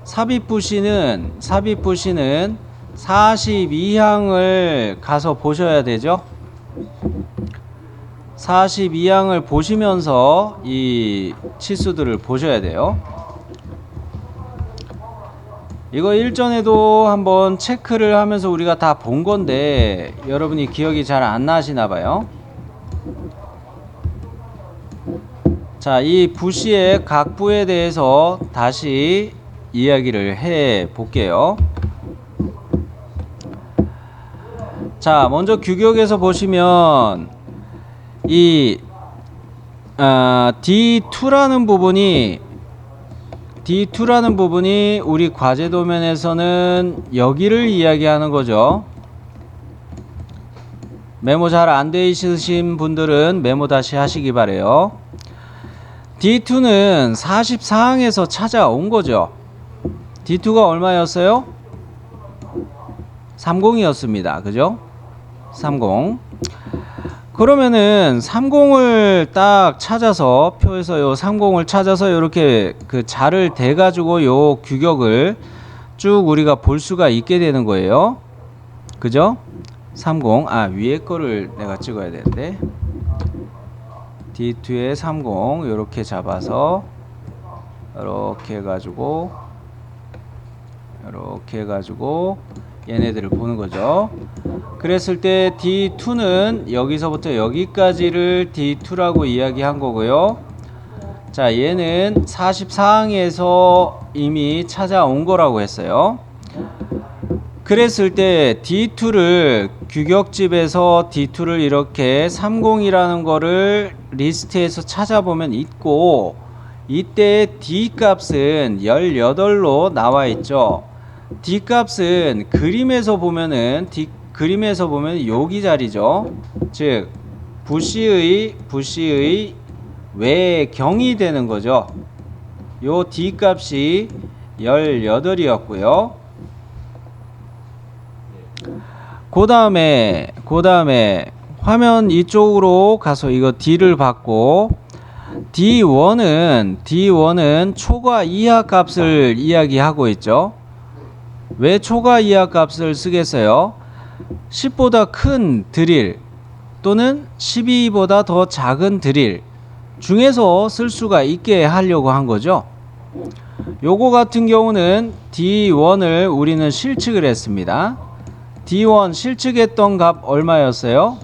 삽입부시는 42항을 가서 보셔야 되죠. 42항을 보시면서 이 치수들을 보셔야 돼요. 이거 일전에도 한번 체크를 하면서 우리가 다 본 건데 여러분이 기억이 잘 안 나시나 봐요. 자, 이 부시의 각 부에 대해서 다시 이야기를 해 볼게요. 자, 먼저 규격에서 보시면 이 D2라는 부분이 우리 과제 도면에서는 여기를 이야기하는 거죠. 메모 잘 안 돼 있으신 분들은 메모 다시 하시기 바래요. D2는 44항에서 찾아온 거죠. D2가 얼마였어요? 30이었습니다. 그죠? 30. 그러면은 30을 딱 찾아서 표에서 요 30을 찾아서 이렇게 그 자를 대 가지고 요 규격을 쭉 우리가 볼 수가 있게 되는 거예요. 그죠? 30. 위에 거를 내가 찍어야 되는데. D2에 30 요렇게 잡아서 이렇게 해가지고 얘네들을 보는 거죠. 그랬을 때 D2는 여기서부터 여기까지를 D2라고 이야기한 거고요. 자, 얘는 44항에서 이미 찾아온 거라고 했어요. 그랬을 때 D2를 규격집에서 D2를 이렇게 30이라는 거를 리스트에서 찾아보면 있고, 이때 D 값은 18로 나와 있죠. D 값은 그림에서 보면은 여기 자리죠. 즉 부시의 외경이 되는 거죠. 요 D 값이 18이었고요. 그 다음에 화면 이쪽으로 가서 이거 D를 받고, D1은 초과 이하 값을 이야기하고 있죠. 왜 초과 이하 값을 쓰겠어요? 10보다 큰 드릴 또는 12보다 더 작은 드릴 중에서 쓸 수가 있게 하려고 한 거죠. 요거 같은 경우는 D1을 우리는 실측을 했습니다. D1 실측했던 값 얼마였어요?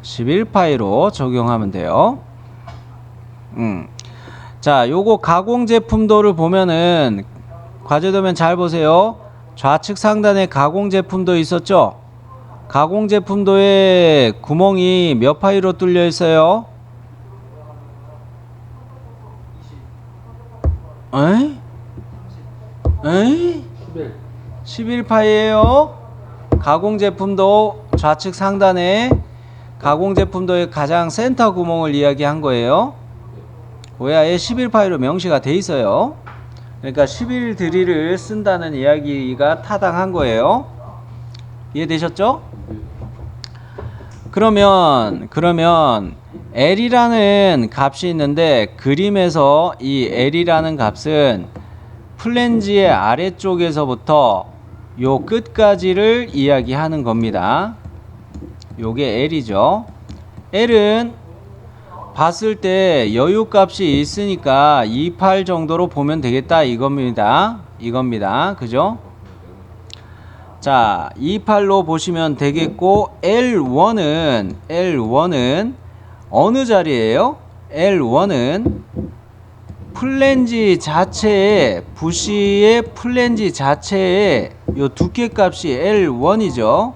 11파이로 적용하면 돼요. 자, 요거 가공 제품도를 보면은 과제도면 잘 보세요. 좌측 상단에 가공 제품도 있었죠? 가공 제품도에 구멍이 몇 파이로 뚫려 있어요? 11파이에요. 가공 제품도 좌측 상단에 가공 제품도의 가장 센터 구멍을 이야기한 거예요. 고야에 11파이로 명시가 돼 있어요. 그러니까 11 드릴을 쓴다는 이야기가 타당한 거예요. 이해되셨죠? 그러면 L이라는 값이 있는데, 그림에서 이 L이라는 값은 플랜지의 아래쪽에서부터 요 끝까지를 이야기하는 겁니다. 요게 L이죠. L은 봤을 때 여유 값이 있으니까 28 정도로 보면 되겠다 이겁니다. 그죠? 자, 28로 보시면 되겠고, L1은 어느 자리예요? L1은 플랜지 자체에, 부시의 플랜지 자체에 요 두께 값이 L1이죠.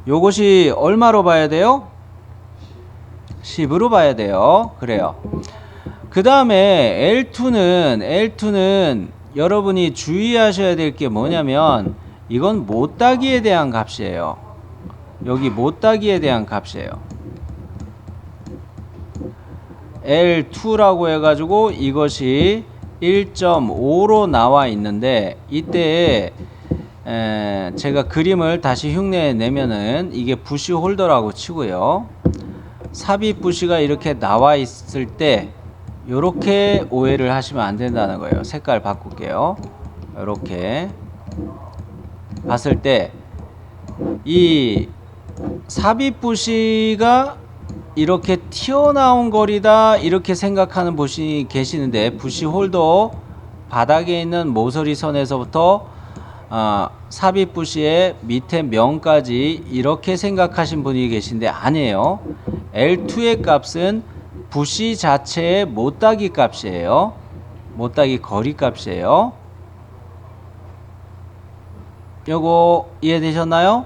요것이 얼마로 봐야 돼요? 10으로 봐야 돼요. 그래요. 그 다음에 L2는 여러분이 주의하셔야 될 게 뭐냐면, 이건 못따기에 대한 값이에요. 여기 못따기에 대한 값이에요. L2라고 해가지고 이것이 1.5로 나와 있는데, 이때 제가 그림을 다시 흉내 내면은 이게 부시 홀더라고 치고요. 삽입 부시가 이렇게 나와 있을 때 요렇게 오해를 하시면 안 된다는 거예요. 색깔 바꿀게요. 요렇게 봤을 때 이 삽입 부시가 이렇게 튀어나온 거리다 이렇게 생각하는 분이 계시는데, 부시 홀더 바닥에 있는 모서리 선에서부터 삽입 부시의 밑에 면까지 이렇게 생각하신 분이 계신데 아니에요. L2의 값은 부시 자체의 못따기 값이에요. 못따기 거리 값이에요. 요거 이해되셨나요?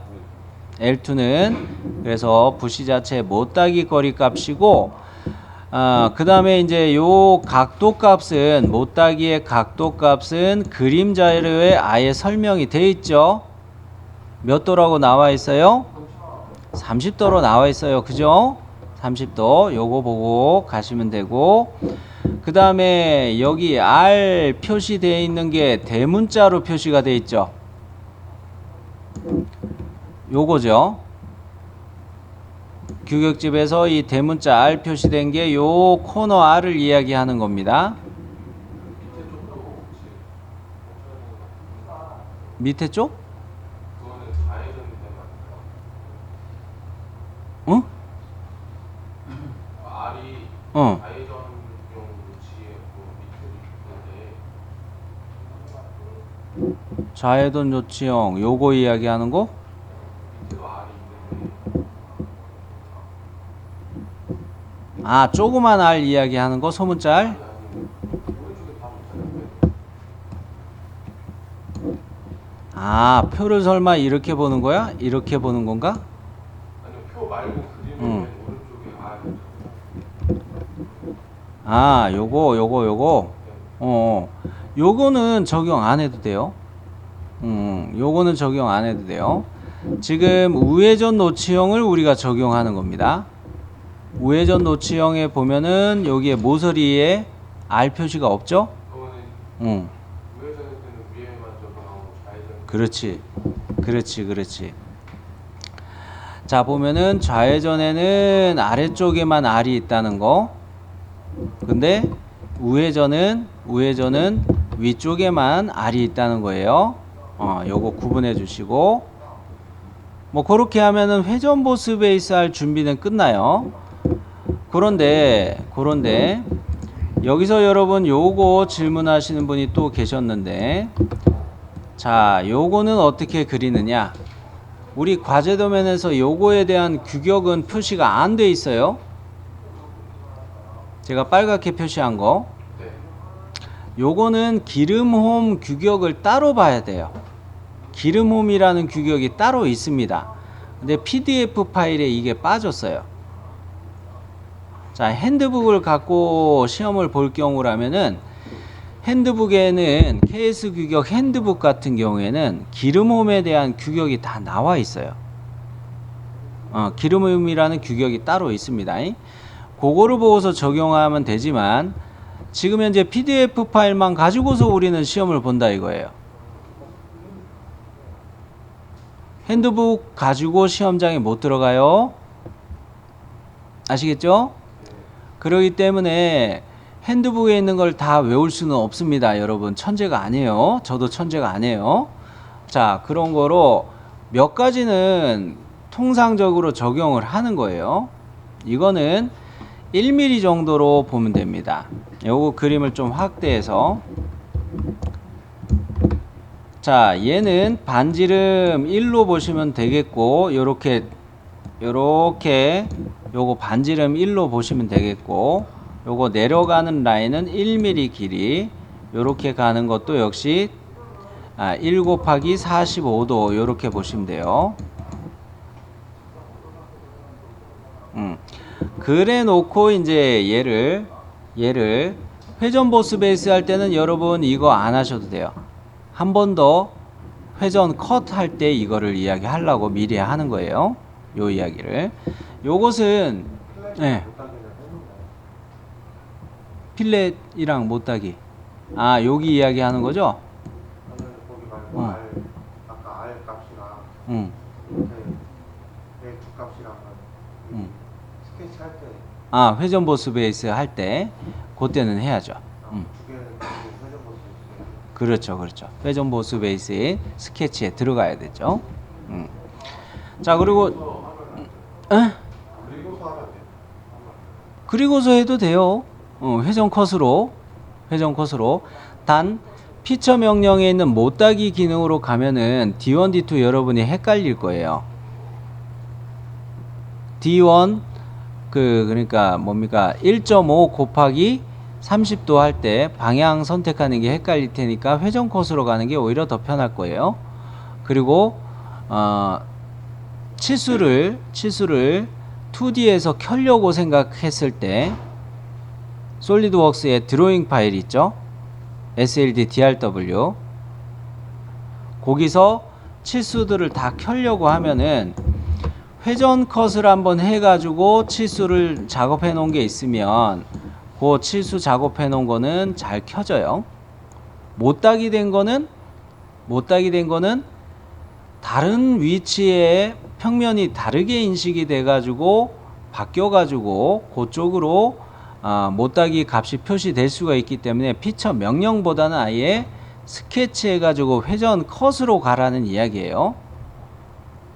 L2는 그래서 부시 자체의 못따기 거리 값이고, 그 다음에 이제 요 각도 값은, 못따기의 각도 값은 그림 자료에 아예 설명이 돼 있죠. 몇 도라고 나와 있어요? 30도로 나와 있어요. 그죠? 30도. 요거 보고 가시면 되고, 그 다음에 여기 R 표시되어 있는 게 대문자로 표시가 되어 있죠. 요거죠. 규격집에서 이 대문자 R 표시된 게 요 코너 R을 이야기하는 겁니다. 밑에 쪽? 응? 어. 좌회전 조치형 요거 이야기하는 거? 아, 조그만 R 이야기하는 거, 소문자 R? 아, 표를 설마 이렇게 보는 거야? 이렇게 보는 건가? 아니요, 표 말고 그림을 맨 오른쪽에 아, 요거. 요거는 적용 안 해도 돼요. 요거는 적용 안 해도 돼요. 지금 우회전 노치형을 우리가 적용하는 겁니다. 우회전 노치형에 보면은 여기에 모서리에 R 표시가 없죠? 우회전할 때는 위에만 적용하고 좌회전. 그렇지. 자, 보면은 좌회전에는 아래쪽에만 R이 있다는 거. 근데 우회전은 위쪽에만 R이 있다는 거예요. 요거 구분해 주시고, 뭐 그렇게 하면은 회전 보스 베이스 할 준비는 끝나요. 그런데 여기서 여러분 요거 질문하시는 분이 또 계셨는데, 자, 요거는 어떻게 그리느냐? 우리 과제 도면에서 요거에 대한 규격은 표시가 안 돼 있어요. 제가 빨갛게 표시한 거. 요거는 기름홈 규격을 따로 봐야 돼요. 기름홈이라는 규격이 따로 있습니다. 근데 PDF 파일에 이게 빠졌어요. 자, 핸드북을 갖고 시험을 볼 경우라면은, 핸드북에는 KS 규격 핸드북 같은 경우에는 기름홈에 대한 규격이 다 나와 있어요. 기름홈이라는 규격이 따로 있습니다. 그거를 보고서 적용하면 되지만, 지금 현재 PDF 파일만 가지고서 우리는 시험을 본다 이거예요. 핸드북 가지고 시험장에 못 들어가요. 아시겠죠? 그렇기 때문에 핸드북에 있는 걸 다 외울 수는 없습니다. 여러분, 천재가 아니에요. 저도 천재가 아니에요. 자, 그런 거로 몇 가지는 통상적으로 적용을 하는 거예요. 이거는 1mm 정도로 보면 됩니다. 요거 그림을 좀 확대해서, 자, 얘는 반지름 1로 보시면 되겠고, 요렇게 요거 반지름 1로 보시면 되겠고, 요거 내려가는 라인은 1mm 길이, 요렇게 가는 것도 역시 1 곱하기 45도 요렇게 보시면 돼요. 그래 놓고 이제 얘를 회전 보스 베이스 할 때는 여러분 이거 안 하셔도 돼요. 한 번 더 회전 컷 할 때 이거를 이야기 하려고 미리 하는 거예요. 요 이야기를. 요것은 필렛이랑 못따기. 아, 여기 이야기 하는 거죠? 거기 말고 아까 R 값이랑 두 값이랑 스케치 할 때. 회전 보스 베이스 할 때 그때는 해야죠. 두 개는 회전 보수 있어요. 그렇죠, 그렇죠. 회전 보수 베이스인 스케치에 들어가야 되죠. 자, 그리고 그리고서 하면 돼요. 그리고서 해도 돼요. 회전 컷으로. 단 피처 명령에 있는 못따기 기능으로 가면은 D1, D2 여러분이 헷갈릴 거예요. D1 그러니까 뭡니까? 1.5 곱하기 30도 할 때 방향 선택하는 게 헷갈릴 테니까 회전 컷으로 가는 게 오히려 더 편할 거예요. 그리고 치수를 2D에서 켜려고 생각했을 때 솔리드웍스에 드로잉 파일 있죠? SLD DRW 거기서 치수들을 다 켜려고 하면은 회전 컷을 한번 해가지고 치수를 작업해 놓은 게 있으면 그 치수 작업해 놓은 거는 잘 켜져요. 못따기 된 거는 다른 위치에 평면이 다르게 인식이 돼 가지고 바뀌어 가지고 그쪽으로 못따기 값이 표시될 수가 있기 때문에 피처 명령보다는 아예 스케치해 가지고 회전 컷으로 가라는 이야기예요.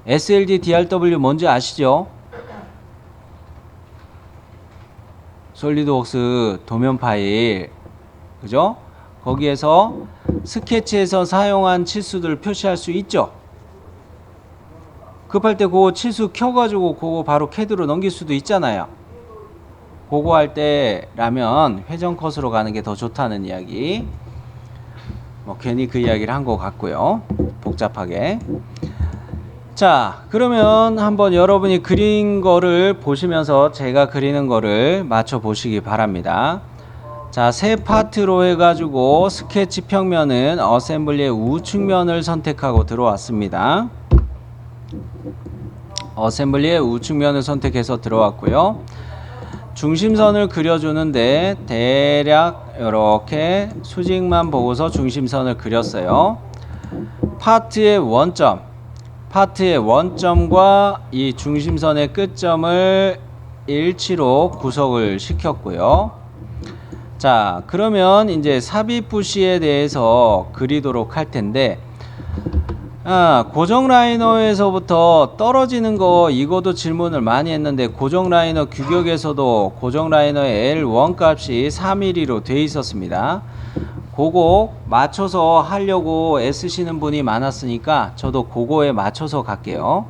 SLD DRW 뭔지 아시죠? 솔리드웍스 도면 파일, 그죠? 거기에서 스케치에서 사용한 치수들 표시할 수 있죠? 급할 때 그거 치수 켜가지고 그거 바로 CAD로 넘길 수도 있잖아요. 그거 할 때라면 회전 컷으로 가는 게 더 좋다는 이야기. 뭐 괜히 그 이야기를 한 것 같고요. 복잡하게. 자, 그러면 한번 여러분이 그린 거를 보시면서 제가 그리는 거를 맞춰 보시기 바랍니다. 자, 세 파트로 해가지고 스케치 평면은 어셈블리의 우측면을 선택하고 들어왔습니다. 어셈블리의 우측면을 선택해서 들어왔고요. 중심선을 그려주는데 대략 이렇게 수직만 보고서 중심선을 그렸어요. 파트의 원점과 이 중심선의 끝점을 일치로 구석을 시켰고요. 자, 그러면 이제 삽입부시에 대해서 그리도록 할 텐데, 고정 라이너에서부터 떨어지는 거, 이거도 질문을 많이 했는데, 고정 라이너 규격에서도 고정 라이너의 L1 값이 4mm로 돼 있었습니다. 그거 맞춰서 하려고 애쓰시는 분이 많았으니까 저도 그거에 맞춰서 갈게요.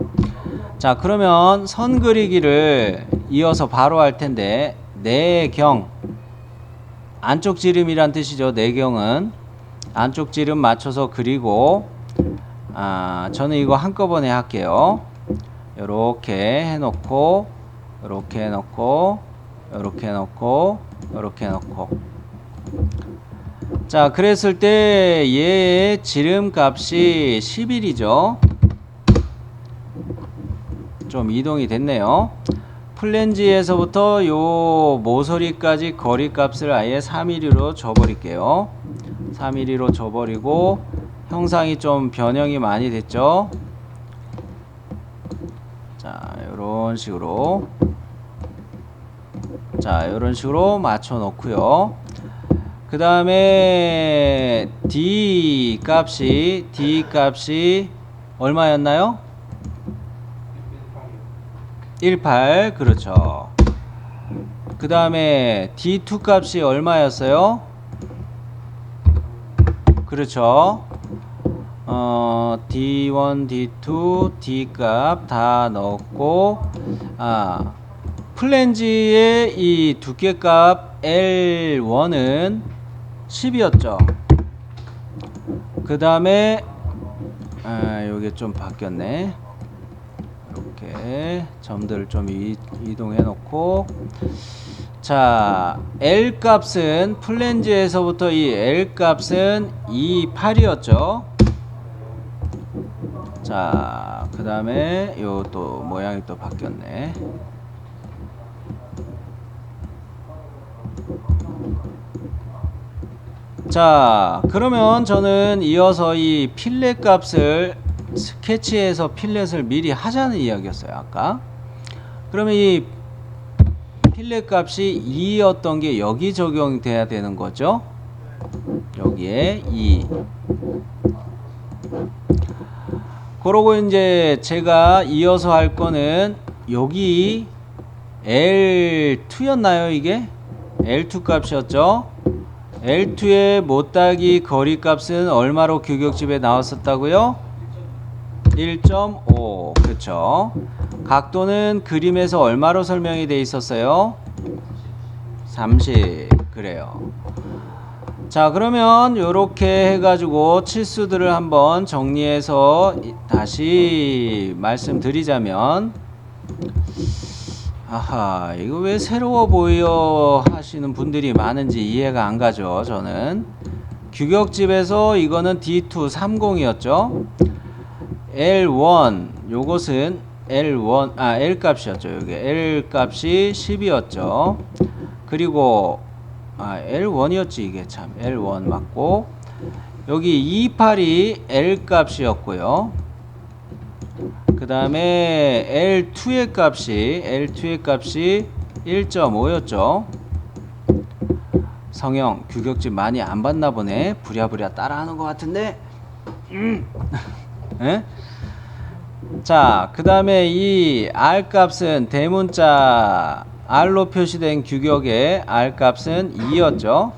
자, 그러면 선 그리기를 이어서 바로 할 텐데, 내경, 안쪽 지름이란 뜻이죠. 내경은 안쪽 지름 맞춰서 그리고, 저는 이거 한꺼번에 할게요. 요렇게 해놓고, 요렇게 해놓고, 요렇게 해놓고, 요렇게 해놓고. 자, 그랬을 때 얘의 지름 값이 11이죠. 좀 이동이 됐네요. 플랜지에서부터 요 모서리까지 거리 값을 아예 3mm로 줘버릴게요. 3mm로 줘버리고 형상이 좀 변형이 많이 됐죠. 자, 요런 식으로 맞춰 놓고요. 그 다음에 D 값이 얼마였나요? 18, 그렇죠. 그 다음에 D2 값이 얼마였어요? 그렇죠. D1, D2, D 값 다 넣었고, 플랜지의 이 두께 값 L1은 10이었죠. 그 다음에 요게 좀 바뀌었네. 이렇게 점들을 좀 이동해 놓고, 자, L 값은 플랜지에서부터 이 L 값은 28이었죠. 자, 그 다음에 요 또 모양이 또 바뀌었네. 자, 그러면 저는 이어서 이 필렛 값을 스케치에서 필렛을 미리 하자는 이야기였어요, 아까. 그러면 이 필렛 값이 2였던 게 여기 적용돼야 되는 거죠. 여기에 2. 그러고 이제 제가 이어서 할 거는 여기 L2였나요? 이게 L2 값이었죠. L2의 못따기 거리 값은 얼마로 규격집에 나왔었다고요? 1.5. 그렇죠. 각도는 그림에서 얼마로 설명이 돼 있었어요? 30. 그래요. 자, 그러면 요렇게 해가지고 치수들을 한번 정리해서 다시 말씀드리자면, 아하, 이거 왜 새로워 보여 하시는 분들이 많은지 이해가 안 가죠. 저는 규격집에서 이거는 D2 30이었죠. L1 요것은 L1 L 값이었죠. 여기 L 값이 10이었죠. 그리고 L1이었지. 이게 참 L1 맞고, 여기 28이 L 값이었고요. 그 다음에 L2의 값이 1.5였죠. 성형 규격집 많이 안 봤나 보네. 부랴부랴 따라하는 것 같은데. 에? 자, 그 다음에 이 R 값은 대문자 R로 표시된 규격의 R 값은 2였죠.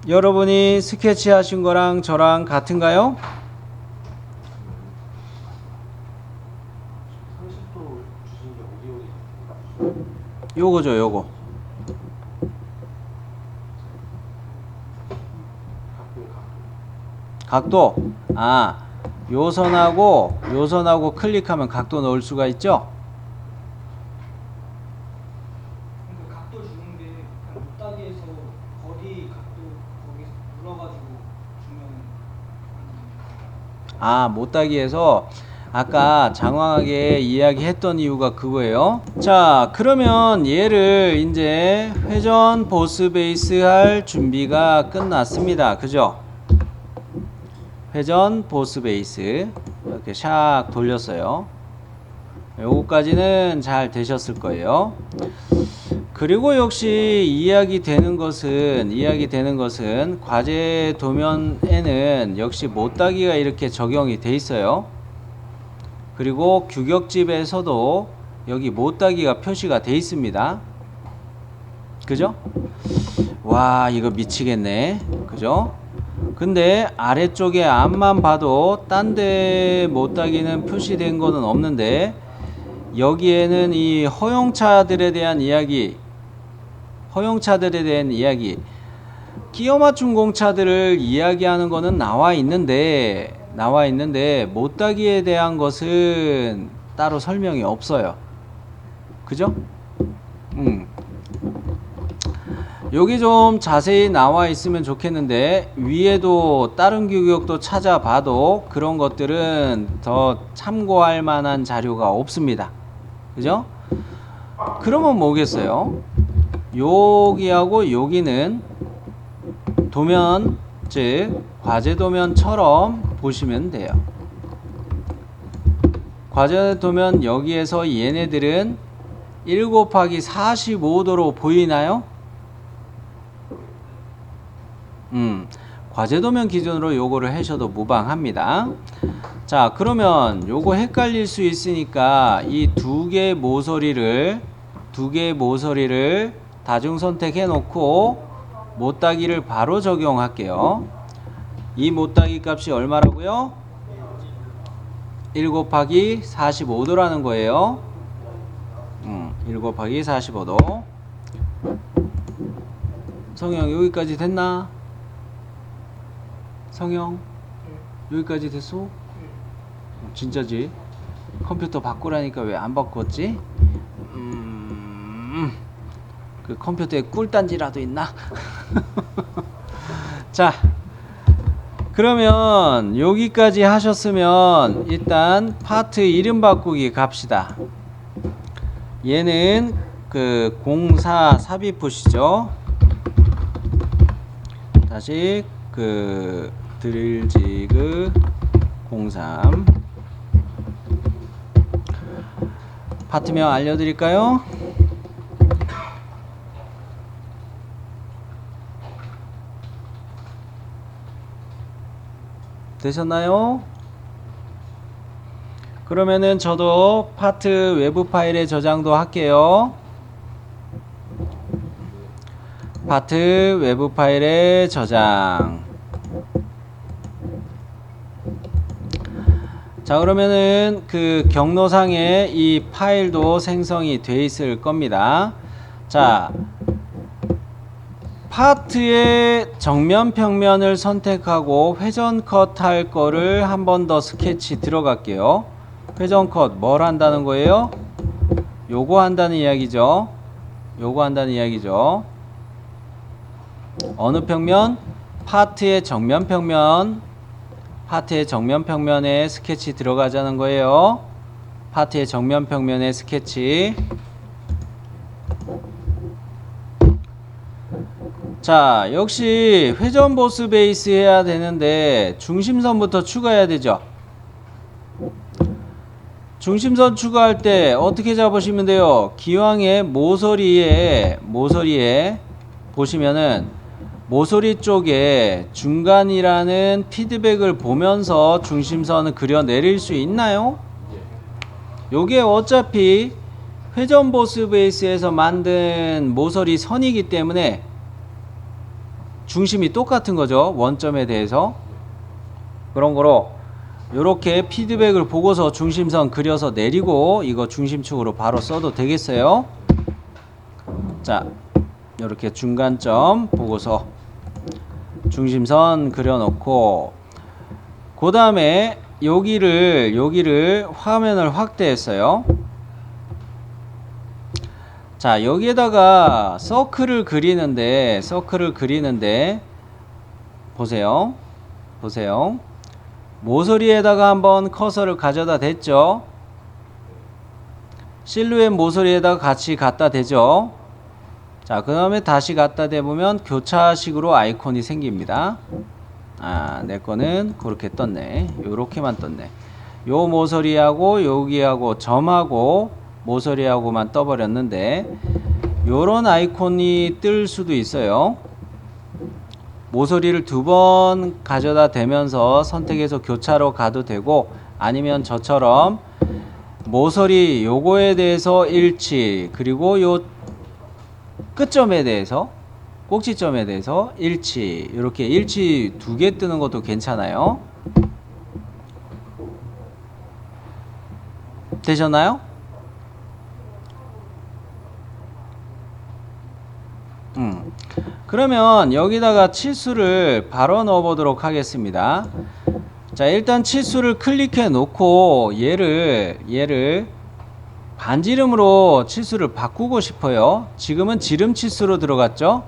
여러분이 스케치 하신 거랑 저랑 같은가요? 30도 주신 게 어디 요거죠, 요거. 각도. 요선하고 클릭하면 각도 넣을 수가 있죠? 그러니까 각도 주는 게 그냥 못따기에서 거리 각도 거기 눌러가지고 주면 못따기에서 아까 장황하게 이야기했던 이유가 그거예요. 자, 그러면 얘를 이제 회전 보스 베이스 할 준비가 끝났습니다. 그죠? 회전 보스 베이스 이렇게 샥 돌렸어요. 요거까지는 잘 되셨을 거예요. 그리고 역시 이야기 되는 것은 과제 도면에는 역시 못따기가 이렇게 적용이 돼 있어요. 그리고 규격집에서도 여기 못따기가 표시가 돼 있습니다. 그죠? 와, 이거 미치겠네. 그죠? 근데 아래쪽에 앞만 봐도 딴 데 못따기는 표시된 거는 없는데, 여기에는 이 허용차들에 대한 이야기, 끼워 맞춘 공차들을 이야기하는 거는 나와 있는데 못따기에 대한 것은 따로 설명이 없어요. 그죠? 여기 좀 자세히 나와 있으면 좋겠는데, 위에도 다른 규격도 찾아봐도 그런 것들은 더 참고할 만한 자료가 없습니다. 그죠? 그러면 뭐겠어요? 여기하고 여기는 도면, 즉 과제 도면처럼 보시면 돼요. 과제 도면 여기에서 얘네들은 1 곱하기 45도로 보이나요? 과제 도면 기준으로 요거를 하셔도 무방합니다. 자, 그러면 요거 헷갈릴 수 있으니까 이 두 개의 모서리를 다중 선택해 놓고 못따기를 바로 적용할게요. 이 못따기 값이 얼마라고요? 1 곱하기 45도라는 거예요. 1 곱하기 45도. 성형 여기까지 됐나? 성형 여기까지 됐어? 진짜지? 컴퓨터 바꾸라니까 왜 안 바꿨지? 그 컴퓨터에 꿀단지라도 있나? 자, 그러면 여기까지 하셨으면 일단 파트 이름 바꾸기 갑시다. 얘는 그 04 삽입풋이죠. 다시 그 드릴지그 03 파트명 알려드릴까요? 되셨나요? 그러면은 저도 파트 외부 파일에 저장도 할게요. 파트 외부 파일에 저장. 자, 그러면은 그 경로상에 이 파일도 생성이 돼 있을 겁니다. 자, 파트의 정면 평면을 선택하고 회전 컷 할 거를 한 번 더 스케치 들어갈게요. 회전 컷 뭘 한다는 거예요? 요거 한다는 이야기죠. 요거 한다는 이야기죠. 어느 평면? 파트의 정면 평면. 파트의 정면 평면에 스케치 들어가자는 거예요. 파트의 정면 평면에 스케치. 자, 역시 회전 보스 베이스 해야 되는데 중심선부터 추가해야 되죠. 중심선 추가할 때 어떻게 잡으시면 돼요? 기왕에 모서리에 보시면은 모서리 쪽에 중간이라는 피드백을 보면서 중심선을 그려 내릴 수 있나요? 요게 어차피 회전 보스 베이스에서 만든 모서리 선이기 때문에 중심이 똑같은 거죠. 원점에 대해서. 그런 거로 요렇게 피드백을 보고서 중심선 그려서 내리고 이거 중심축으로 바로 써도 되겠어요. 자, 요렇게 중간점 보고서 중심선 그려놓고 그 다음에 여기를 화면을 확대했어요. 자, 여기에다가 서클을 그리는데 보세요. 모서리에다가 한번 커서를 가져다 댔죠. 실루엣 모서리에다가 같이 갖다 대죠. 자, 그 다음에 다시 갖다 대보면 교차식으로 아이콘이 생깁니다. 아, 내 거는 그렇게 떴네. 요렇게만 떴네. 요 모서리하고 여기하고 점하고 모서리하고만 떠버렸는데 요런 아이콘이 뜰 수도 있어요. 모서리를 두 번 가져다 대면서 선택해서 교차로 가도 되고, 아니면 저처럼 모서리 요거에 대해서 일치, 그리고 요 끝점에 대해서 꼭지점에 대해서 일치, 이렇게 일치 두 개 뜨는 것도 괜찮아요. 되셨나요? 그러면 여기다가 치수를 바로 넣어 보도록 하겠습니다. 자, 일단 치수를 클릭해 놓고 얘를 반지름으로 치수를 바꾸고 싶어요. 지금은 지름 치수로 들어갔죠.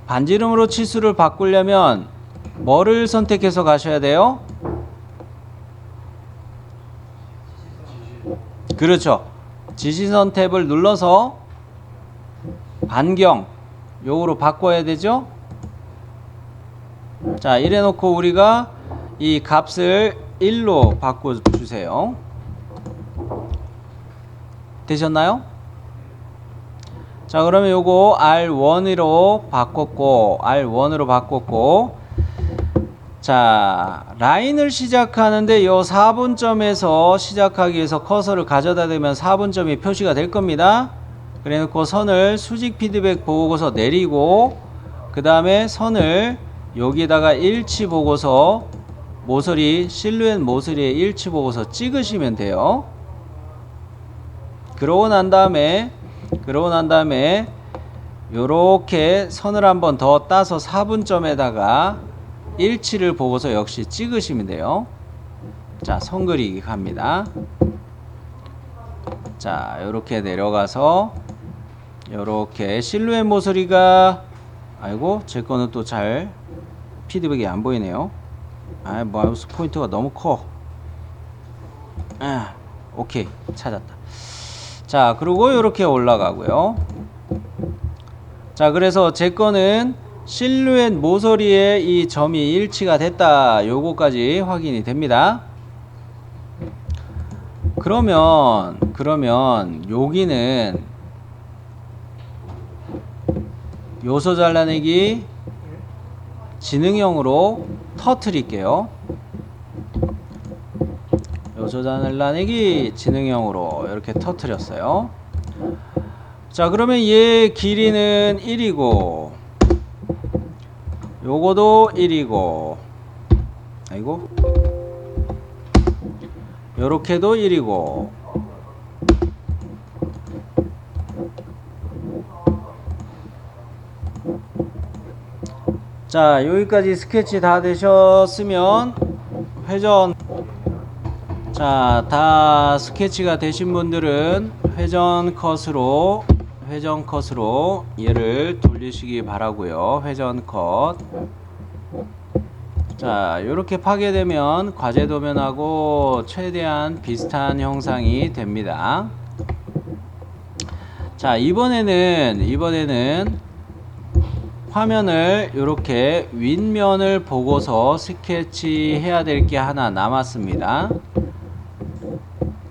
반지름으로 치수를 바꾸려면 뭐를 선택해서 가셔야 돼요? 그렇죠. 지시선 탭을 눌러서 반경 요거로 바꿔야 되죠. 자, 이래 놓고 우리가 이 값을 1로 바꿔 주세요. 되셨나요? 자, 그러면 요거 R1으로 바꿨고, 자, 라인을 시작하는데 요 4분점에서 시작하기 위해서 커서를 가져다 대면 4분점이 표시가 될 겁니다. 그래 놓고 선을 수직 피드백 보고서 내리고, 그 다음에 선을 여기에다가 일치 보고서 모서리, 실루엣 모서리에 일치 보고서 찍으시면 돼요. 그러고 난 다음에 요렇게 선을 한번 더 따서 4분점에다가 일치를 보고서 역시 찍으시면 돼요. 자, 선 그리기 갑니다. 자, 요렇게 내려가서 요렇게 실루엣 모서리가, 아이고, 제 거는 또 잘 피드백이 안 보이네요. 아, 마우스 포인터가 너무 커. 아, 오케이, 찾았다. 자, 그리고 요렇게 올라가고요. 자, 그래서 제 거는 실루엣 모서리에 이 점이 일치가 됐다, 요거까지 확인이 됩니다. 그러면 여기는 요소 잘라내기 지능형으로 터트릴게요. 요소 잘라내기 지능형으로 이렇게 터트렸어요. 자, 그러면 얘 길이는 1이고 요거도 1이고 아이고 요렇게도 1이고 자, 여기까지 스케치 다 되셨으면 회전. 자, 다 스케치가 되신 분들은 회전 컷으로 얘를 돌리시기 바라고요. 회전 컷. 자, 이렇게 파괴되면 과제 도면하고 최대한 비슷한 형상이 됩니다. 자, 이번에는 화면을 이렇게 윗면을 보고서 스케치 해야 될 게 하나 남았습니다.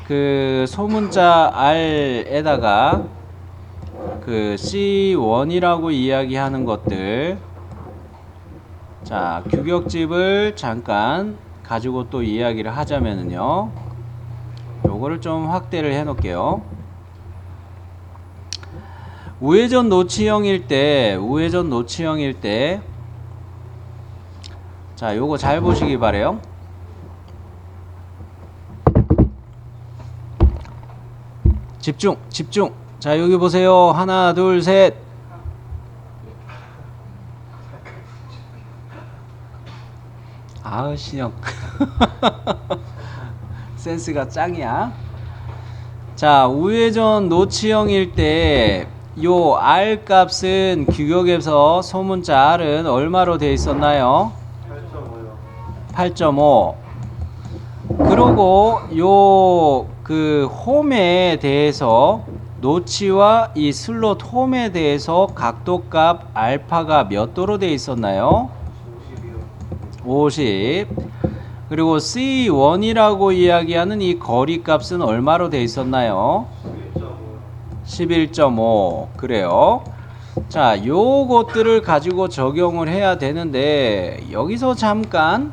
그 소문자 R에다가 그 C1이라고 이야기하는 것들, 자, 규격집을 잠깐 가지고 또 이야기를 하자면은요, 요거를 좀 확대를 해 놓을게요. 우회전 노치형일 때 자, 요거 잘 보시기 바래요. 집중. 자, 여기 보세요. 하나, 둘, 셋. 아우, 신형. 센스가 짱이야. 자, 우회전 노치형일 때 요 R 값은 규격에서 소문자 R은 얼마로 되어 있었나요? 8.5. 그리고 요 그 홈에 대해서 노치와 이 슬롯 홈에 대해서 각도값 알파가 몇 도로 되어 있었나요? 50. 그리고 C1이라고 이야기하는 이 거리 값은 얼마로 되어 있었나요? 11.5. 그래요. 자, 요것들을 가지고 적용을 해야 되는데 여기서 잠깐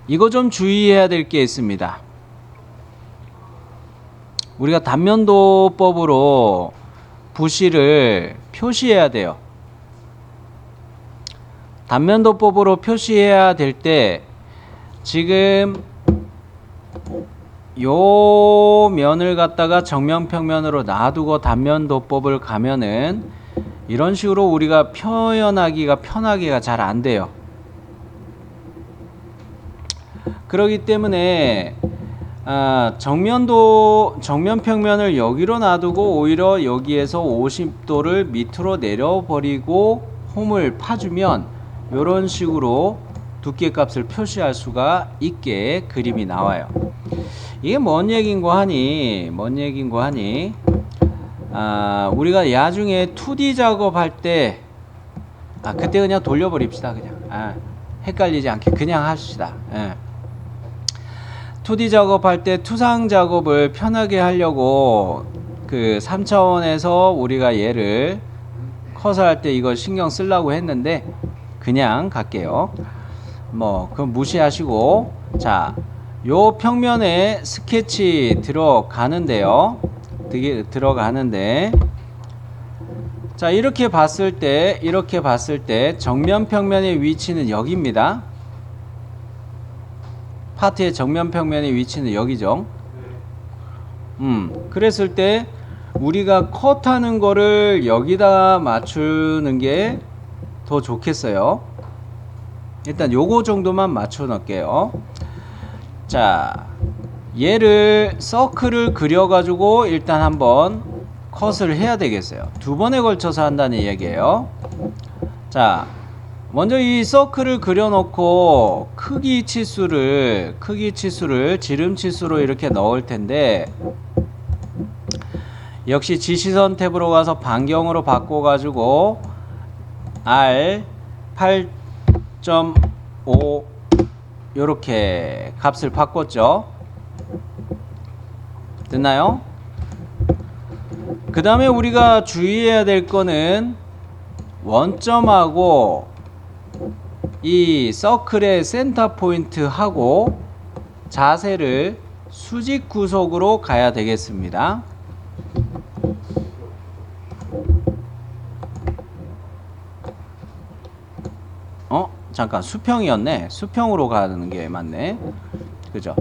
이거 좀 주의해야 될 게 있습니다. 우리가 단면도법으로 부시를 표시해야 돼요. 단면도법으로 표시해야 될 때 지금 요 면을 갖다가 정면 평면으로 놔두고 단면도법을 가면은 이런 식으로 우리가 표현하기가 편하기가 잘 안 돼요. 그렇기 때문에 정면 평면을 여기로 놔두고 오히려 여기에서 50도를 밑으로 내려버리고 홈을 파주면 이런 식으로 두께값을 표시할 수가 있게 그림이 나와요. 이게 뭔 얘긴고 하니 우리가 나중에 2D 작업할 때 그때 그냥 돌려버립시다. 그냥 헷갈리지 않게 그냥 합시다. 2D 작업할 때 투상 작업을 편하게 하려고 그 3차원에서 우리가 얘를 컷을 할 때 이걸 신경 쓰려고 했는데 그냥 갈게요. 뭐 그럼 무시하시고, 자, 요 평면에 스케치 들어가는데요. 자, 이렇게 봤을 때 정면 평면의 위치는 여기입니다. 파트의 정면 평면의 위치는 여기죠. 그랬을 때 우리가 컷하는 거를 여기다 맞추는 게 더 좋겠어요. 일단 요거 정도만 맞춰 놓을게요. 자, 얘를 서클을 그려 가지고 일단 한번 컷을 해야 되겠어요. 두 번에 걸쳐서 한다는 얘기예요. 자, 먼저 이 서클을 그려 놓고 크기 치수를 지름 치수로 이렇게 넣을 텐데, 역시 지시선 탭으로 가서 반경으로 바꿔 가지고 R 8.5 요렇게 값을 바꿨죠. 됐나요? 그 다음에 우리가 주의해야 될 거는 원점하고 이 서클의 센터 포인트하고 자세를 수직 구속으로 가야 되겠습니다. 잠깐 수평이었네. 수평으로 가는 게 맞네. 그죠?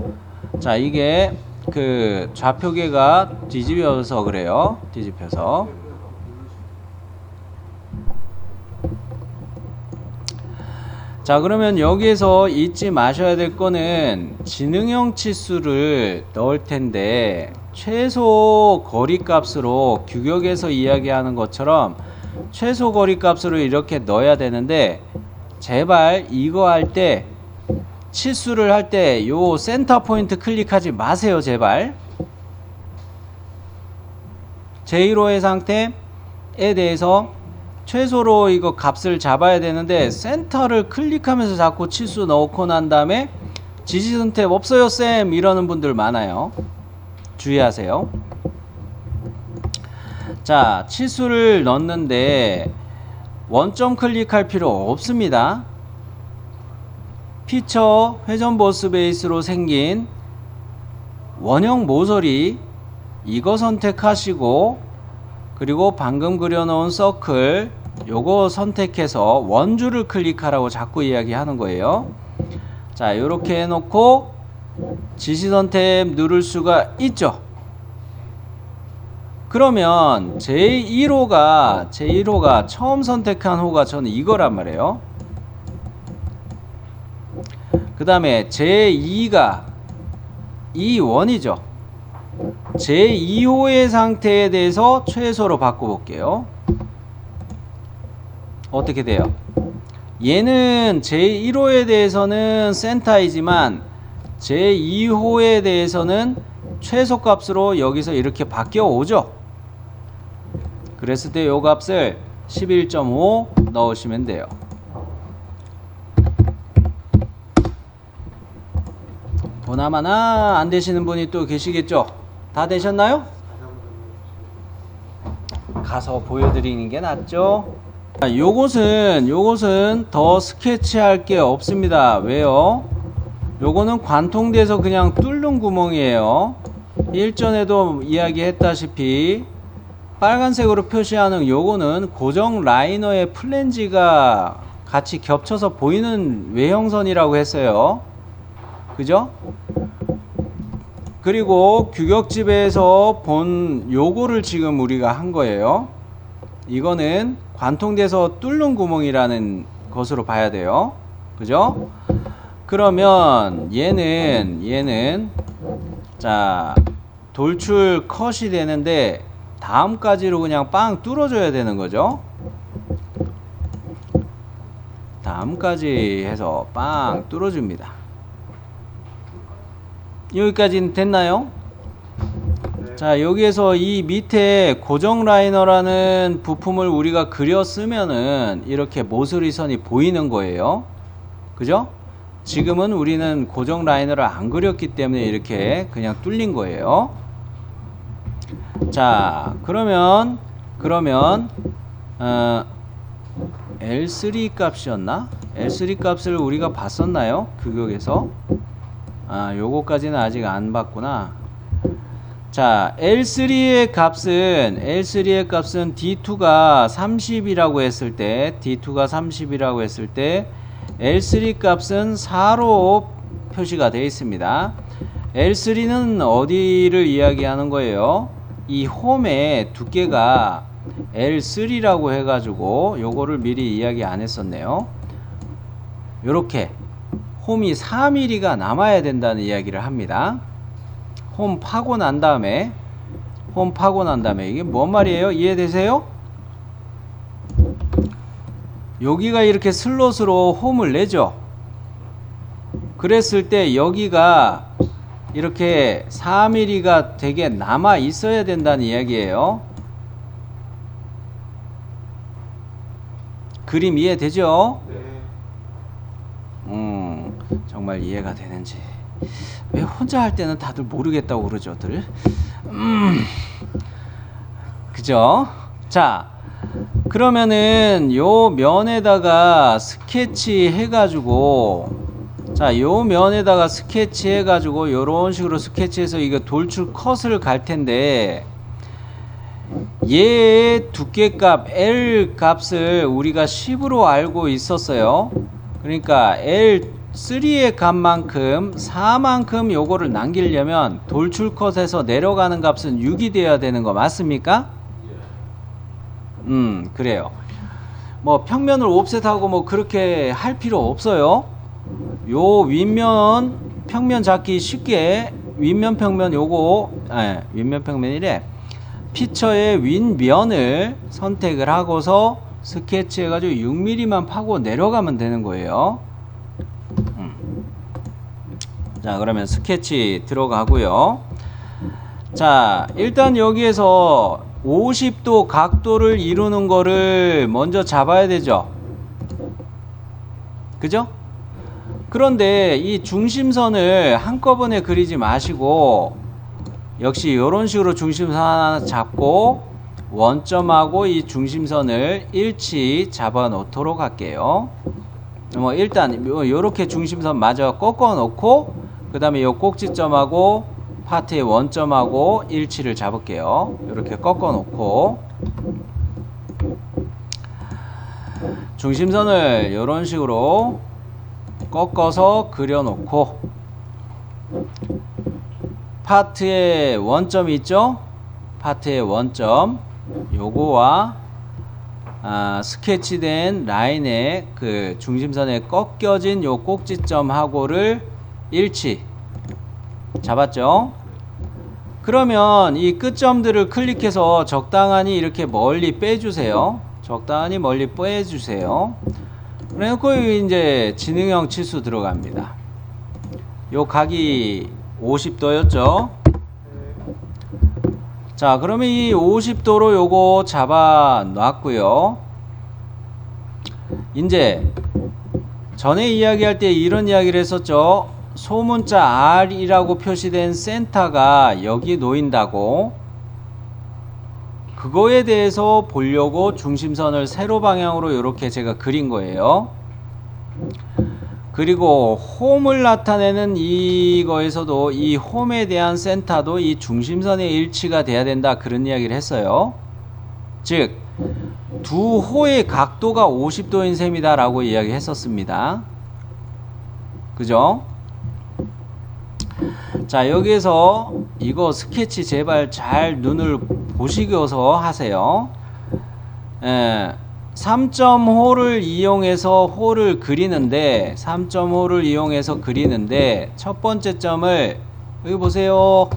자, 이게 그 좌표계가 뒤집혀서 그래요. 뒤집혀서. 자, 그러면 여기에서 잊지 마셔야 될 거는 지능형 치수를 넣을 텐데 최소 거리 값으로 규격에서 이야기하는 것처럼 최소 거리 값으로 이렇게 넣어야 되는데 제발 이거 할 때 치수를 할 때 요 센터 포인트 클릭하지 마세요. 제발. 제1호의 상태에 대해서 최소로 이거 값을 잡아야 되는데 센터를 클릭하면서 자꾸 치수 넣고 난 다음에 지시선 탭 없어요 쌤 이러는 분들 많아요. 주의하세요. 자, 치수를 넣는데 원점 클릭할 필요 없습니다. 피처 회전 보스 베이스로 생긴 원형 모서리 이거 선택하시고 그리고 방금 그려놓은 서클 요거 선택해서 원줄을 클릭하라고 자꾸 이야기하는 거예요. 자, 요렇게 해놓고 지시선 탭 누를 수가 있죠. 그러면 제1호가 처음 선택한 호가 저는 이거란 말이에요. 그 다음에 제2가 E1이죠. 제2호의 상태에 대해서 최소로 바꿔볼게요. 어떻게 돼요? 얘는 제1호에 대해서는 센터이지만 제2호에 대해서는 최소값으로 여기서 이렇게 바뀌어 오죠. 그랬을 때 요 값을 11.5 넣으시면 돼요. 보나마나 안 되시는 분이 또 계시겠죠? 다 되셨나요? 가서 보여드리는 게 낫죠? 요것은 더 스케치할 게 없습니다. 왜요? 요거는 관통돼서 그냥 뚫는 구멍이에요. 일전에도 이야기했다시피 빨간색으로 표시하는 요거는 고정 라이너의 플랜지가 같이 겹쳐서 보이는 외형선이라고 했어요. 그죠? 그리고 규격집에서 본 요거를 지금 우리가 한 거예요. 이거는 관통돼서 뚫는 구멍이라는 것으로 봐야 돼요. 그죠? 그러면 얘는 자, 돌출 컷이 되는데 다음까지로 그냥 빵 뚫어줘야 되는 거죠. 다음까지 해서 빵 뚫어줍니다. 여기까지는 됐나요? 네. 자, 여기에서 이 밑에 고정 라이너라는 부품을 우리가 그렸으면은 이렇게 모서리선이 보이는 거예요. 그죠? 지금은 우리는 고정 라이너를 안 그렸기 때문에 이렇게 그냥 뚫린 거예요. 자, 그러면 L3 값이었나? L3 값을 우리가 봤었나요? 규격에서? 아, 요거까지는 아직 안 봤구나. 자, L3의 값은 D2가 30이라고 했을 때 L3 값은 4로 표시가 되어 있습니다. L3는 어디를 이야기하는 거예요? 이 홈의 두께가 L3라고 해가지고 요거를 미리 이야기 안 했었네요. 요렇게 홈이 4mm가 남아야 된다는 이야기를 합니다. 홈 파고 난 다음에 이게 뭔 말이에요? 이해되세요? 여기가 이렇게 슬롯으로 홈을 내죠. 그랬을 때 여기가 이렇게 4mm가 되게 남아 있어야 된다는 이야기예요. 그림 이해되죠? 네. 정말 이해가 되는지. 왜 혼자 할 때는 다들 모르겠다고 그러죠들. 그죠? 자, 그러면은 요 면에다가 스케치 해가지고, 자, 요 면에다가 스케치 해가지고 요런 식으로 스케치해서 이거 돌출 컷을 갈 텐데, 얘의 두께값 L 값을 우리가 10으로 알고 있었어요. 그러니까 L3의 값만큼 4만큼 요거를 남기려면 돌출 컷에서 내려가는 값은 6이 돼야 되는 거 맞습니까? 그래요. 뭐 평면을 옵셋하고 뭐 그렇게 할 필요 없어요. 요 윗면 평면 잡기 쉽게 윗면 평면 요거 윗면 평면이래. 피처의 윗면을 선택을 하고서 스케치 해가지고 6mm만 파고 내려가면 되는 거예요. 자, 그러면 스케치 들어가고요. 자, 일단 여기에서 50도 각도를 이루는 거를 먼저 잡아야 되죠. 그죠? 그런데 이 중심선을 한꺼번에 그리지 마시고 역시 이런 식으로 중심선 하나 잡고 원점하고 이 중심선을 일치 잡아 놓도록 할게요. 뭐 일단 요렇게 중심선 마저 꺾어 놓고 그 다음에 요 꼭지점하고 파트의 원점하고 일치를 잡을게요. 이렇게 꺾어 놓고 중심선을 이런 식으로 꺾어서 그려 놓고 파트의 원점이 있죠? 파트의 원점 요거와 스케치된 라인의 그 중심선에 꺾여진 요 꼭지점하고를 일치 잡았죠? 그러면 이 끝점들을 클릭해서 적당히 이렇게 멀리 빼주세요. 적당히 멀리 빼주세요. 그래놓고 이제 지능형 치수 들어갑니다. 요 각이 50도였죠? 자, 그러면 이 50도로 요거 잡아 놨고요. 이제 전에 이야기할 때 이런 이야기를 했었죠. 소문자 R이라고 표시된 센터가 여기 놓인다고. 그거에 대해서 보려고 중심선을 세로 방향으로 이렇게 제가 그린 거예요. 그리고 홈을 나타내는 이거에서도 이 홈에 대한 센터도 이 중심선의 일치가 돼야 된다, 그런 이야기를 했어요. 즉 두 호의 각도가 50도인 셈이다 라고 이야기 했었습니다. 그죠? 자, 여기에서 이거 스케치 제발 잘 눈을 보시고서 하세요. 3.5를 이용해서 호를 그리는데, 3.5를 이용해서 그리는데 첫 번째 점을 여기 보세요.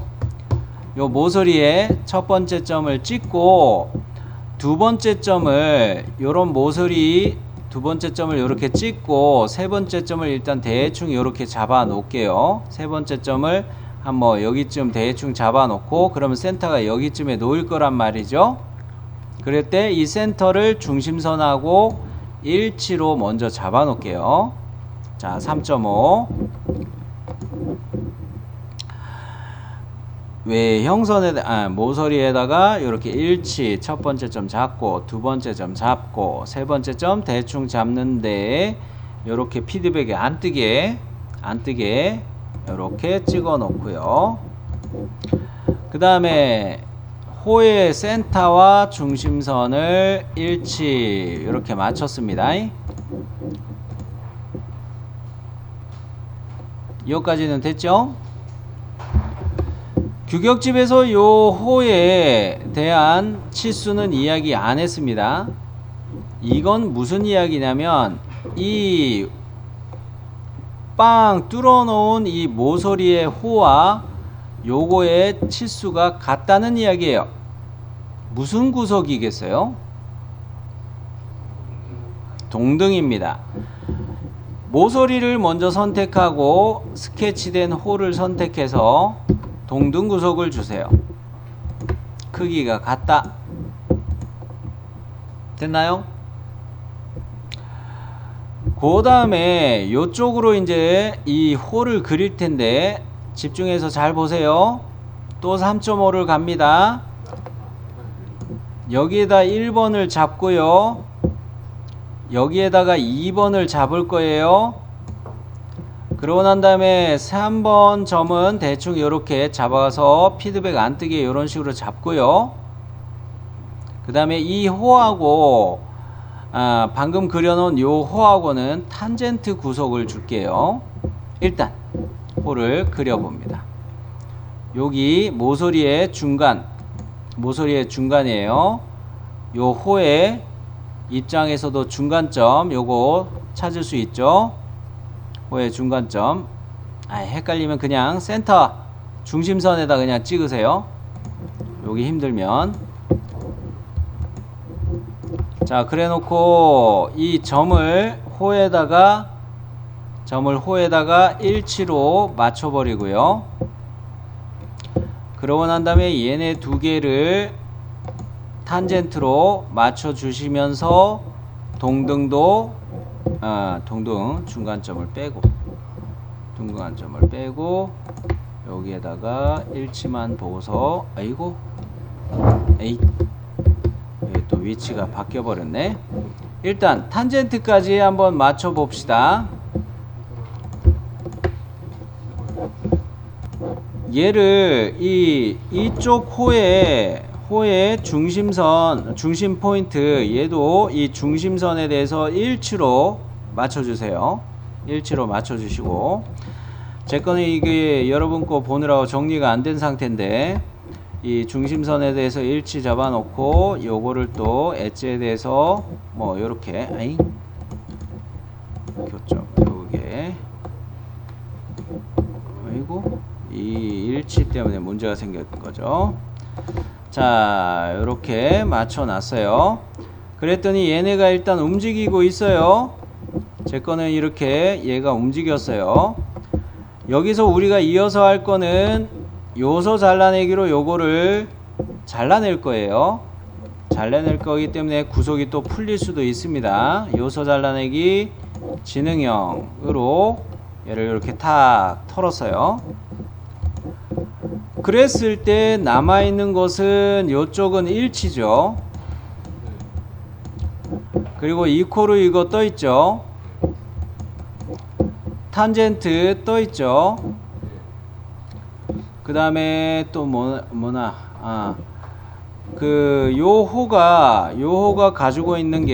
요 모서리에 첫 번째 점을 찍고 두 번째 점을 요런 모서리 두 번째 점을 이렇게 찍고 세 번째 점을 일단 대충 이렇게 잡아 놓을게요. 세 번째 점을 한번 여기쯤 대충 잡아 놓고 그러면 센터가 여기쯤에 놓일 거란 말이죠. 그럴 때 이 센터를 중심선하고 일치로 먼저 잡아 놓을게요. 자, 3.5 외형선에 모서리에다가 이렇게 일치 첫 번째 점 잡고 두 번째 점 잡고 세 번째 점 대충 잡는데 이렇게 피드백이 안 뜨게 이렇게 찍어 놓고요. 그 다음에 호의 센터와 중심선을 일치 이렇게 맞췄습니다. 여기까지는 됐죠? 규격집에서 요 호에 대한 치수는 이야기 안 했습니다. 이건 무슨 이야기냐면 이 빵 뚫어 놓은 이 모서리의 호와 요거의 치수가 같다는 이야기예요. 무슨 구석이겠어요? 동등입니다. 모서리를 먼저 선택하고 스케치된 호를 선택해서 동등 구석을 주세요. 크기가 같다. 됐나요? 그 다음에 이쪽으로 이제 이 호를 그릴 텐데 집중해서 잘 보세요. 또 3.5를 갑니다. 여기에다 1번을 잡고요. 여기에다가 2번을 잡을 거예요. 그러고 난 다음에 3번 점은 대충 이렇게 잡아서 피드백 안 뜨게 이런 식으로 잡고요. 그 다음에 이 호하고 방금 그려놓은 요 호하고는 탄젠트 구속을 줄게요. 일단 호를 그려봅니다. 여기 모서리의 중간이에요. 요 호의 입장에서도 중간점 요거 찾을 수 있죠. 호의 중간점. 헷갈리면 그냥 센터 중심선에다 그냥 찍으세요. 여기 힘들면. 자, 그래 놓고 이 점을 호에다가 일치로 맞춰 버리고요. 그러고 난 다음에 얘네 두 개를 탄젠트로 맞춰 주시면서 동등 중간점을 빼고 여기에다가 일치만 보고서 여기 또 위치가 바뀌어 버렸네. 일단 탄젠트까지 한번 맞춰 봅시다. 얘를 이쪽 호의 중심 포인트, 얘도 이 중심선에 대해서 일치로 맞춰주세요. 일치로 맞춰주시고, 제 거는 이게 여러분 거 보느라고 정리가 안 된 상태인데, 이 중심선에 대해서 일치 잡아놓고, 요거를 또 엣지에 대해서 뭐 요렇게 교점 요게 이 일치 때문에 문제가 생겼던 거죠. 자, 요렇게 맞춰 놨어요. 그랬더니 얘네가 일단 움직이고 있어요. 제 거는 이렇게 얘가 움직였어요. 여기서 우리가 이어서 할 거는 요소 잘라내기로 요거를 잘라낼 거예요. 잘라낼 거기 때문에 구속이 또 풀릴 수도 있습니다. 요소 잘라내기 지능형으로 얘를 이렇게 탁 털었어요. 그랬을 때 남아있는 것은 요쪽은 일치죠. 그리고 이코르 이거 떠있죠. 탄젠트 떠있죠. 그 다음에 또 요호가 가지고 있는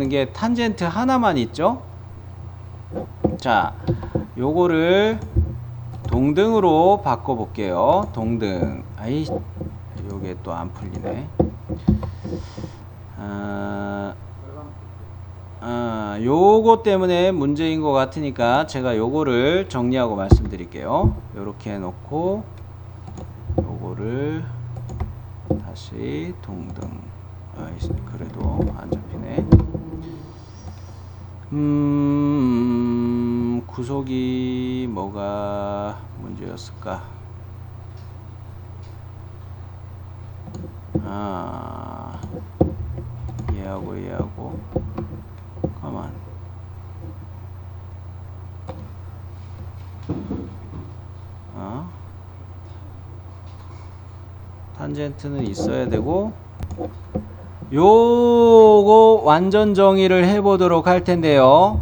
게 탄젠트 하나만 있죠. 자, 요거를 동등으로 바꿔 볼게요. 동등. 요게 또 안 풀리네. 요거 때문에 문제인 것 같으니까 제가 요거를 정리하고 말씀드릴게요. 요렇게 해놓고 요거를 다시 동등. 그래도 안 잡히네. 구속이 뭐가 문제였을까? 얘하고 가만. 탄젠트는 있어야 되고, 요거 완전 정의를 해보도록 할 텐데요.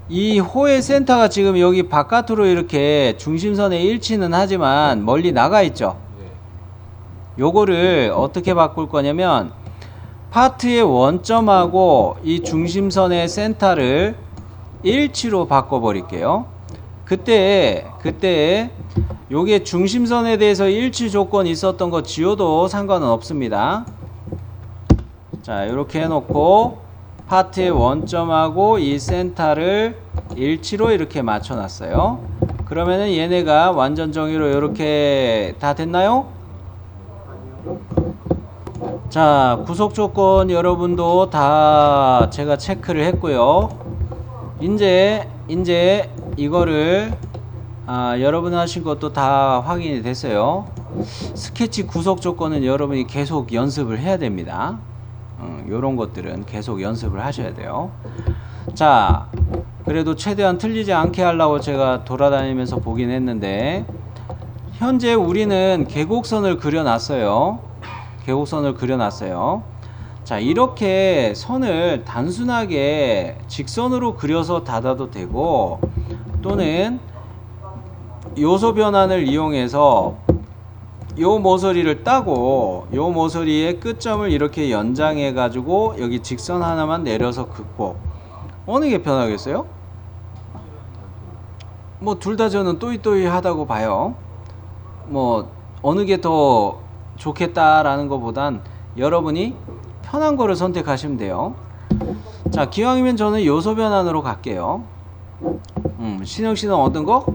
이 호의 센터가 지금 여기 바깥으로 이렇게 중심선에 일치는 하지만 멀리 나가 있죠. 요거를 어떻게 바꿀 거냐면 파트의 원점하고 이 중심선의 센터를 일치로 바꿔 버릴게요. 그때 요게 중심선에 대해서 일치 조건이 있었던 거 지워도 상관은 없습니다. 자, 이렇게 해놓고 파트의 원점하고 이 센터를 일치로 이렇게 맞춰 놨어요. 그러면은 얘네가 완전 정의로 이렇게 다 됐나요? 자, 구속 조건 여러분도 다 제가 체크를 했고요. 이제 이거를 여러분 하신 것도 다 확인이 됐어요. 스케치 구속 조건은 여러분이 계속 연습을 해야 됩니다. 요런 것들은 계속 연습을 하셔야 돼요. 자, 그래도 최대한 틀리지 않게 하려고 제가 돌아다니면서 보긴 했는데, 현재 우리는 계곡선을 그려놨어요. 계곡선을 그려놨어요. 자, 이렇게 선을 단순하게 직선으로 그려서 닫아도 되고, 또는 요소 변환을 이용해서 요 모서리를 따고 요 모서리의 끝점을 이렇게 연장해 가지고 여기 직선 하나만 내려서 긋고, 어느 게 편하겠어요? 뭐 둘 다 저는 또이또이 하다고 봐요. 뭐 어느 게 더 좋겠다라는 것보단 여러분이 편한 거를 선택하시면 돼요. 자, 기왕이면 저는 요소 변환으로 갈게요. 신영 씨는 어떤 거?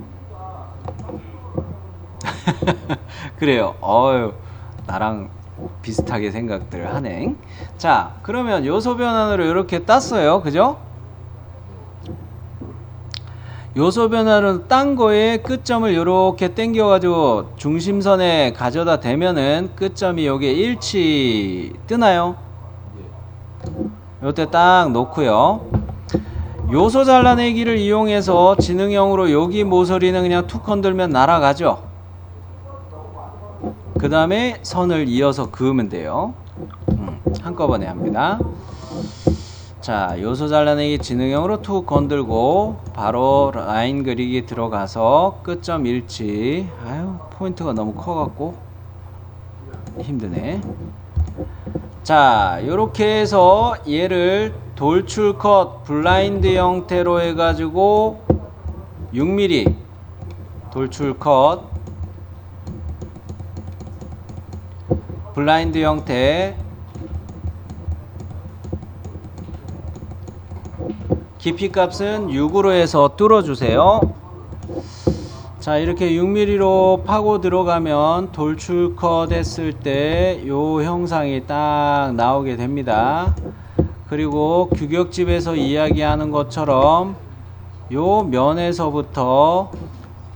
그래요. 어유, 나랑 비슷하게 생각들 하네. 자, 그러면 요소 변환으로 이렇게 땄어요. 그죠? 요소 변환으로 딴 거에 끝점을 이렇게 당겨가지고 중심선에 가져다 대면은 끝점이 여기에 일치 뜨나요? 요때 딱 놓고요. 요소 잘라내기를 이용해서 지능형으로 여기 모서리는 그냥 툭 건들면 날아가죠. 그 다음에 선을 이어서 그으면 돼요. 한꺼번에 합니다. 자, 요소 잘라내기 지능형으로 툭 건들고 바로 라인 그리기 들어가서 끝점 일치. 아유, 포인트가 너무 커갖고 힘드네. 자, 요렇게 해서 얘를 돌출컷 블라인드 형태로 해가지고 6mm 돌출컷 블라인드 형태, 깊이 값은 6으로 해서 뚫어주세요. 자, 이렇게 6mm로 파고 들어가면 돌출컷 했을 때 요 형상이 딱 나오게 됩니다. 그리고 규격집에서 이야기하는 것처럼 요 면에서부터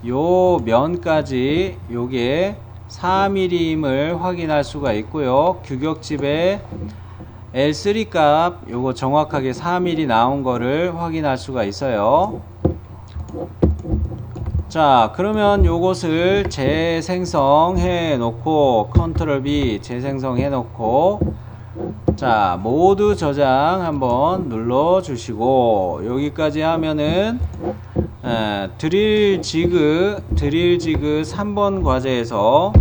요 면까지 요게 4mm임을 확인할 수가 있고요. 규격집에 L3 값 요거 정확하게 4mm 나온 거를 확인할 수가 있어요. 자, 그러면 요것을 재생성해 놓고 컨트롤 B 재생성해 놓고, 자, 모두 저장 한번 눌러 주시고, 여기까지 하면은 드릴 지그 3번 과제에서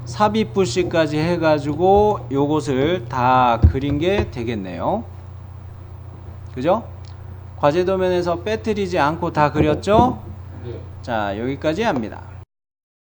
삽입 푸시까지 해가지고 요것을 다 그린 게 되겠네요. 그죠? 과제 도면에서 빼뜨리지 않고 다 그렸죠? 네. 자, 여기까지 합니다.